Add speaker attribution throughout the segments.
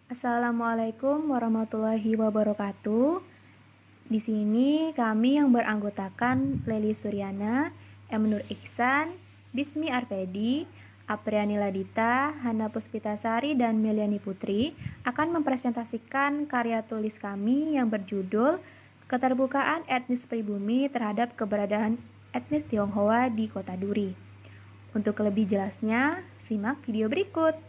Speaker 1: Assalamualaikum warahmatullahi wabarakatuh. Di sini kami yang beranggotakan Leli Suryana, M. Nur Iksan, Bismi Arpedi, Apriani Ladita, Hana Puspitasari, dan Meliani Putri akan mempresentasikan karya tulis kami yang berjudul Keterbukaan Etnis Pribumi terhadap Keberadaan Etnis Tionghoa di Kota Duri. Untuk lebih jelasnya, simak video berikut.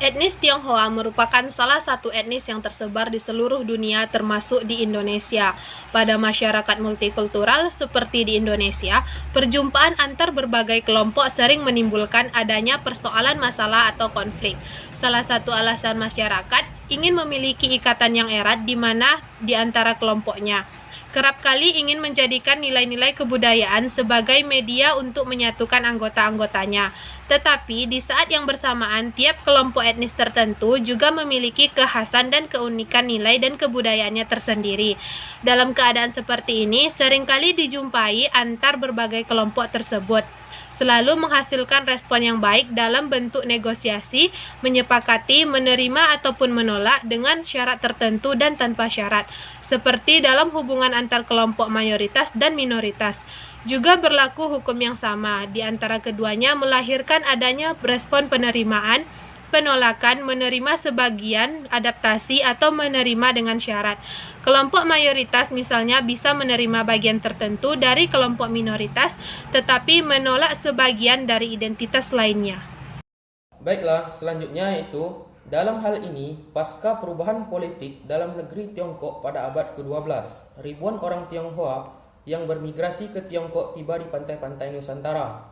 Speaker 2: Etnis Tionghoa merupakan salah satu etnis yang tersebar di seluruh dunia termasuk di Indonesia. Pada masyarakat multikultural seperti di Indonesia, perjumpaan antar berbagai kelompok sering menimbulkan adanya persoalan masalah atau konflik. Salah satu alasan masyarakat ingin memiliki ikatan yang erat di antara kelompoknya. Kerap kali ingin menjadikan nilai-nilai kebudayaan sebagai media untuk menyatukan anggota-anggotanya. Tetapi di saat yang bersamaan, tiap kelompok etnis tertentu juga memiliki kekhasan dan keunikan nilai dan kebudayaannya tersendiri. Dalam keadaan seperti ini, seringkali dijumpai antar berbagai kelompok tersebut, selalu menghasilkan respon yang baik dalam bentuk negosiasi, menyepakati, menerima ataupun menolak dengan syarat tertentu dan tanpa syarat, seperti dalam hubungan antar kelompok mayoritas dan minoritas. Juga berlaku hukum yang sama di antara keduanya, melahirkan adanya respon penerimaan, penolakan, menerima sebagian, adaptasi, atau menerima dengan syarat. Kelompok mayoritas misalnya bisa menerima bagian tertentu dari kelompok minoritas, tetapi menolak sebagian dari identitas lainnya.
Speaker 3: Baiklah, selanjutnya itu, dalam hal ini, pasca perubahan politik dalam negeri Tiongkok pada abad ke-12, ribuan orang Tionghoa yang bermigrasi ke Tiongkok tiba di pantai-pantai Nusantara,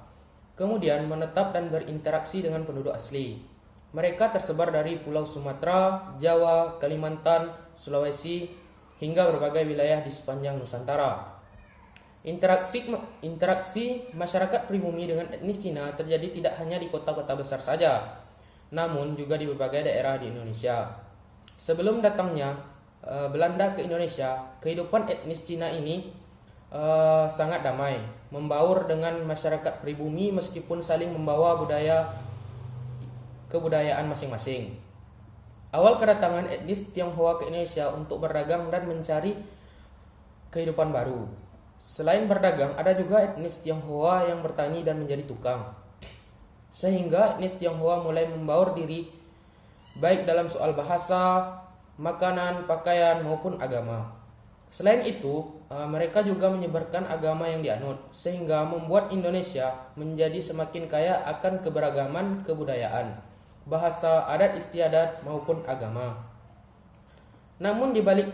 Speaker 3: kemudian menetap dan berinteraksi dengan penduduk asli. Mereka tersebar dari Pulau Sumatera, Jawa, Kalimantan, Sulawesi, hingga berbagai wilayah di sepanjang Nusantara. Interaksi masyarakat pribumi dengan etnis Cina terjadi tidak hanya di kota-kota besar saja, namun juga di berbagai daerah di Indonesia. Sebelum datangnya Belanda ke Indonesia, kehidupan etnis Cina ini sangat damai, membaur dengan masyarakat pribumi meskipun saling membawa kebudayaan masing-masing. Awal kedatangan etnis Tionghoa ke Indonesia untuk berdagang dan mencari kehidupan baru. Selain berdagang, ada juga etnis Tionghoa yang bertani dan menjadi tukang. Sehingga etnis Tionghoa mulai membaur diri baik dalam soal bahasa, makanan, pakaian maupun agama. Selain itu, mereka juga menyebarkan agama yang dianut, sehingga membuat Indonesia menjadi semakin kaya akan keberagaman kebudayaan, bahasa, adat istiadat maupun agama. Namun di balik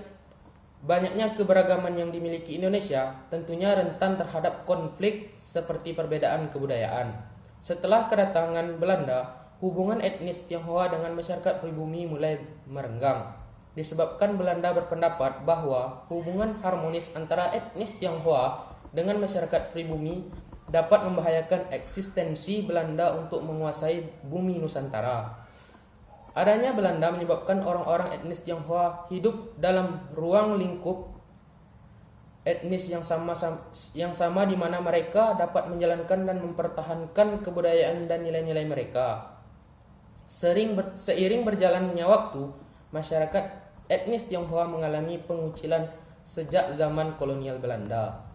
Speaker 3: banyaknya keberagaman yang dimiliki Indonesia, tentunya rentan terhadap konflik seperti perbedaan kebudayaan. Setelah kedatangan Belanda, hubungan etnis Tionghoa dengan masyarakat pribumi mulai merenggang. Disebabkan Belanda berpendapat bahwa hubungan harmonis antara etnis Tionghoa dengan masyarakat pribumi dapat membahayakan eksistensi Belanda untuk menguasai bumi Nusantara. Adanya Belanda menyebabkan orang-orang etnis Tionghoa hidup dalam ruang lingkup etnis yang sama di mana mereka dapat menjalankan dan mempertahankan kebudayaan dan nilai-nilai mereka. Seiring berjalannya waktu, masyarakat etnis Tionghoa mengalami pengucilan sejak zaman kolonial Belanda.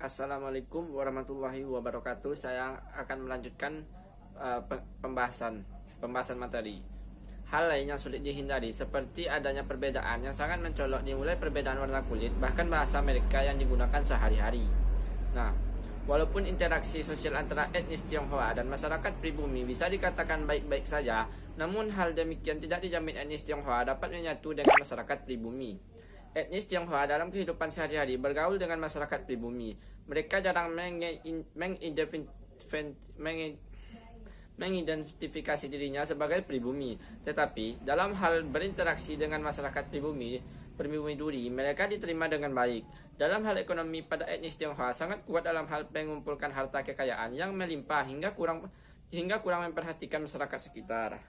Speaker 4: Assalamualaikum warahmatullahi wabarakatuh. Saya akan melanjutkan pembahasan materi. Hal lain yang sulit dihindari seperti adanya perbedaan yang sangat mencolok, dimulai perbedaan warna kulit, bahkan bahasa mereka yang digunakan sehari-hari. Nah, walaupun interaksi sosial antara etnis Tionghoa dan masyarakat pribumi bisa dikatakan baik-baik saja, namun hal demikian tidak dijamin etnis Tionghoa dapat menyatu dengan masyarakat pribumi. Etnis Tionghoa dalam kehidupan sehari-hari bergaul dengan masyarakat pribumi. Mereka jarang mengidentifikasi dirinya sebagai pribumi, tetapi dalam hal berinteraksi dengan masyarakat pribumi Duri, mereka diterima dengan baik. Dalam hal ekonomi, pada etnis Tionghoa sangat kuat dalam hal mengumpulkan harta kekayaan yang melimpah hingga kurang memperhatikan masyarakat sekitar.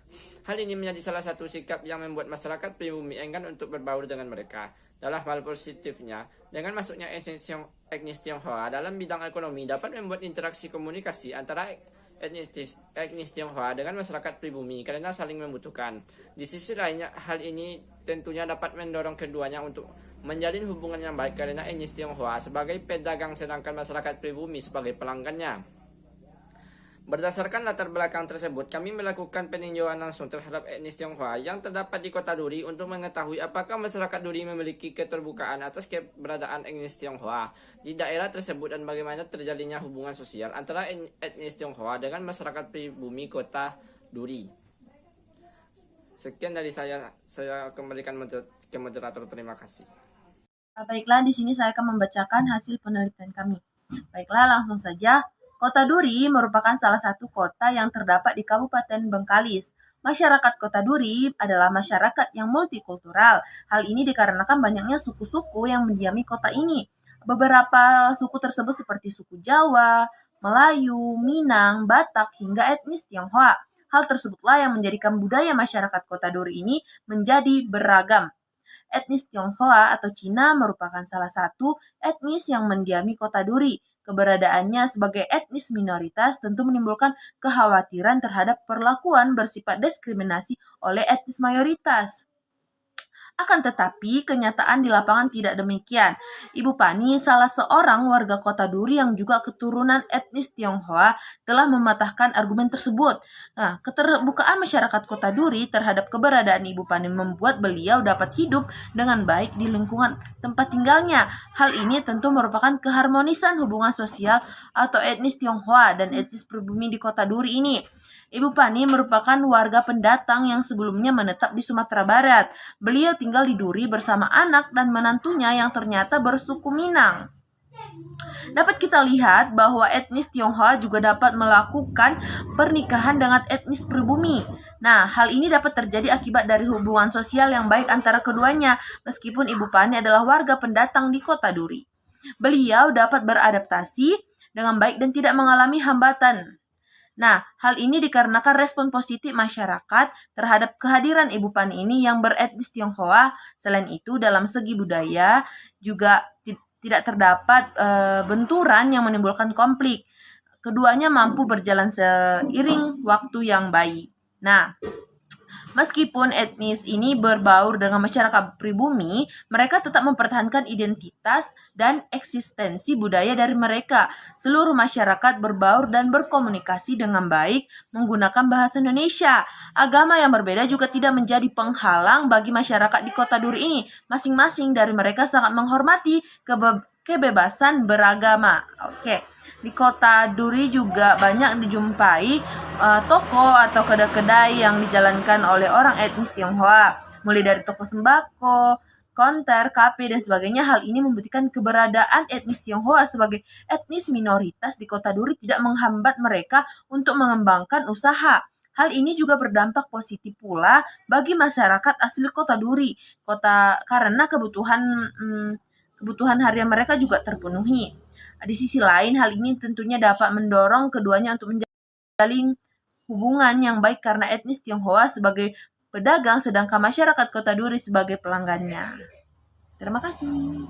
Speaker 4: Hal ini menjadi salah satu sikap yang membuat masyarakat pribumi enggan untuk berbaur dengan mereka. Dalam hal positifnya, Dengan masuknya etnis Tionghoa dalam bidang ekonomi dapat membuat interaksi komunikasi antara etnis Tionghoa dengan masyarakat pribumi karena saling membutuhkan. Di sisi lainnya, hal ini tentunya dapat mendorong keduanya untuk menjalin hubungan yang baik karena etnis Tionghoa sebagai pedagang sedangkan masyarakat pribumi sebagai pelanggannya. Berdasarkan latar belakang tersebut, kami melakukan peninjauan langsung terhadap etnis Tionghoa yang terdapat di Kota Duri untuk mengetahui apakah masyarakat Duri memiliki keterbukaan atas keberadaan etnis Tionghoa di daerah tersebut dan bagaimana terjalinnya hubungan sosial antara etnis Tionghoa dengan masyarakat pribumi Kota Duri. Sekian dari saya kembalikan ke moderator. Terima kasih.
Speaker 5: Baiklah, di sini saya akan membacakan hasil penelitian kami. Baiklah, langsung saja. Kota Duri merupakan salah satu kota yang terdapat di Kabupaten Bengkalis. Masyarakat Kota Duri adalah masyarakat yang multikultural. Hal ini dikarenakan banyaknya suku-suku yang mendiami kota ini. Beberapa suku tersebut seperti suku Jawa, Melayu, Minang, Batak, hingga etnis Tionghoa. Hal tersebutlah yang menjadikan budaya masyarakat Kota Duri ini menjadi beragam. Etnis Tionghoa atau Cina merupakan salah satu etnis yang mendiami Kota Duri. Keberadaannya sebagai etnis minoritas tentu menimbulkan kekhawatiran terhadap perlakuan bersifat diskriminasi oleh etnis mayoritas. Akan tetapi, kenyataan di lapangan tidak demikian. Ibu Pani, salah seorang warga Kota Duri yang juga keturunan etnis Tionghoa, telah mematahkan argumen tersebut. Nah, keterbukaan masyarakat Kota Duri terhadap keberadaan Ibu Pani membuat beliau dapat hidup dengan baik di lingkungan tempat tinggalnya. Hal ini tentu merupakan keharmonisan hubungan sosial atau etnis Tionghoa dan etnis pribumi di Kota Duri ini. Ibu Pani merupakan warga pendatang yang sebelumnya menetap di Sumatera Barat. Beliau tinggal di Duri bersama anak dan menantunya yang ternyata bersuku Minang. Dapat kita lihat bahwa etnis Tionghoa juga dapat melakukan pernikahan dengan etnis pribumi. Nah, hal ini dapat terjadi akibat dari hubungan sosial yang baik antara keduanya, meskipun Ibu Pani adalah warga pendatang di Kota Duri. Beliau dapat beradaptasi dengan baik dan tidak mengalami hambatan. Nah, hal ini dikarenakan respon positif masyarakat terhadap kehadiran Ibu Pani ini yang beretnis Tionghoa. Selain itu, dalam segi budaya juga tidak terdapat benturan yang menimbulkan konflik. Keduanya mampu berjalan seiring waktu yang baik. Nah, meskipun etnis ini berbaur dengan masyarakat pribumi, mereka tetap mempertahankan identitas dan eksistensi budaya dari mereka. Seluruh masyarakat berbaur dan berkomunikasi dengan baik menggunakan bahasa Indonesia. Agama yang berbeda juga tidak menjadi penghalang bagi masyarakat di Kota Duri ini. Masing-masing dari mereka sangat menghormati kebebasan beragama. Oke. Di Kota Duri juga banyak dijumpai toko atau kedai-kedai yang dijalankan oleh orang etnis Tionghoa, mulai dari toko sembako, konter, kafe, dan sebagainya. Hal ini membuktikan keberadaan etnis Tionghoa sebagai etnis minoritas di Kota Duri tidak menghambat mereka untuk mengembangkan usaha. Hal ini juga berdampak positif pula bagi masyarakat asli Kota Duri, karena kebutuhan harian mereka juga terpenuhi. Di sisi lain, hal ini tentunya dapat mendorong keduanya untuk menjalin hubungan yang baik karena etnis Tionghoa sebagai pedagang sedangkan masyarakat Kota Duri sebagai pelanggannya. Terima kasih.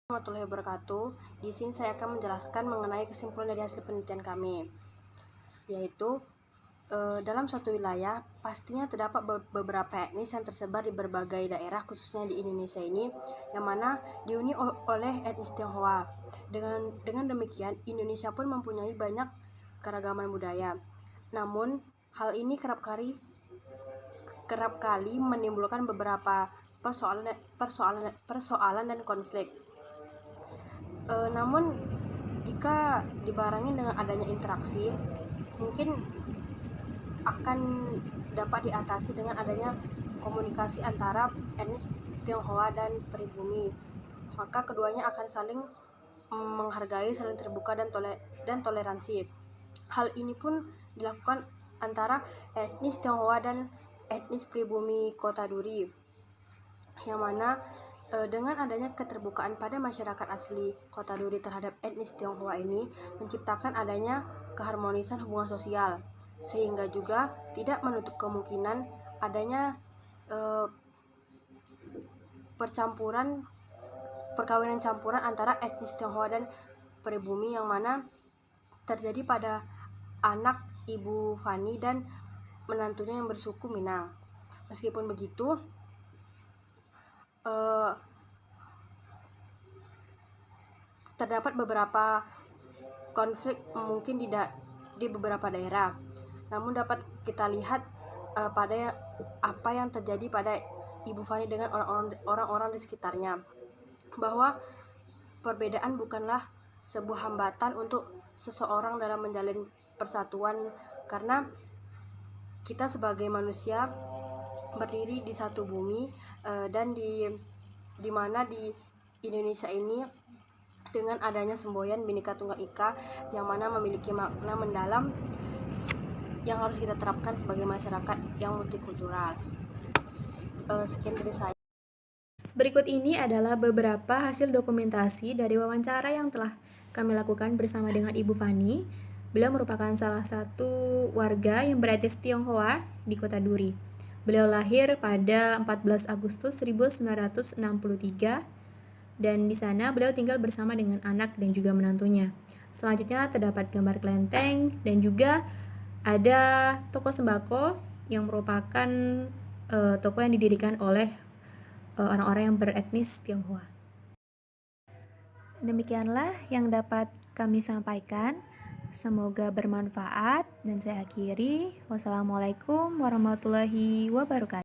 Speaker 6: Warahmatullahi wabarakatuh. Di sini saya akan menjelaskan mengenai kesimpulan dari hasil penelitian kami, yaitu dalam suatu wilayah pastinya terdapat beberapa etnis yang tersebar di berbagai daerah, khususnya di Indonesia ini, yang mana dihuni oleh etnis Tionghoa. Dengan demikian, Indonesia pun mempunyai banyak keragaman budaya. Namun, hal ini kerap kali menimbulkan beberapa persoalan dan konflik. Namun, jika dibarengi dengan adanya interaksi, mungkin akan dapat diatasi dengan adanya komunikasi antara etnis Tionghoa dan pribumi. Maka keduanya akan saling menghargai, saling terbuka dan toleransi. Hal ini pun dilakukan antara etnis Tionghoa dan etnis pribumi Kota Duri, yang mana dengan adanya keterbukaan pada masyarakat asli Kota Duri terhadap etnis Tionghoa ini menciptakan adanya keharmonisan hubungan sosial, sehingga juga tidak menutup kemungkinan adanya percampuran perkawinan campuran antara etnis Tionghoa dan pribumi yang mana terjadi pada anak Ibu Fani dan menantunya yang bersuku Minang. Meskipun begitu, terdapat beberapa konflik mungkin di beberapa daerah. Namun dapat kita lihat pada apa yang terjadi pada Ibu Fani dengan orang-orang di sekitarnya, bahwa perbedaan bukanlah sebuah hambatan untuk seseorang dalam menjalin persatuan, karena kita sebagai manusia berdiri di satu bumi, dan di mana di Indonesia ini dengan adanya semboyan Bhinneka Tunggal Ika yang mana memiliki makna mendalam yang harus kita terapkan sebagai masyarakat yang multikultural. Sekian dari saya.
Speaker 1: Berikut ini adalah beberapa hasil dokumentasi dari wawancara yang telah kami lakukan bersama dengan Ibu Fani. Beliau merupakan salah satu warga yang beretnis Tionghoa di Kota Duri. Beliau lahir pada 14 Agustus 1963 dan di sana beliau tinggal bersama dengan anak dan juga menantunya. Selanjutnya terdapat gambar kelenteng dan juga ada toko sembako yang merupakan toko yang didirikan oleh orang-orang yang beretnis Tionghoa. Demikianlah yang dapat kami sampaikan. Semoga bermanfaat dan saya akhiri. Wassalamualaikum warahmatullahi wabarakatuh.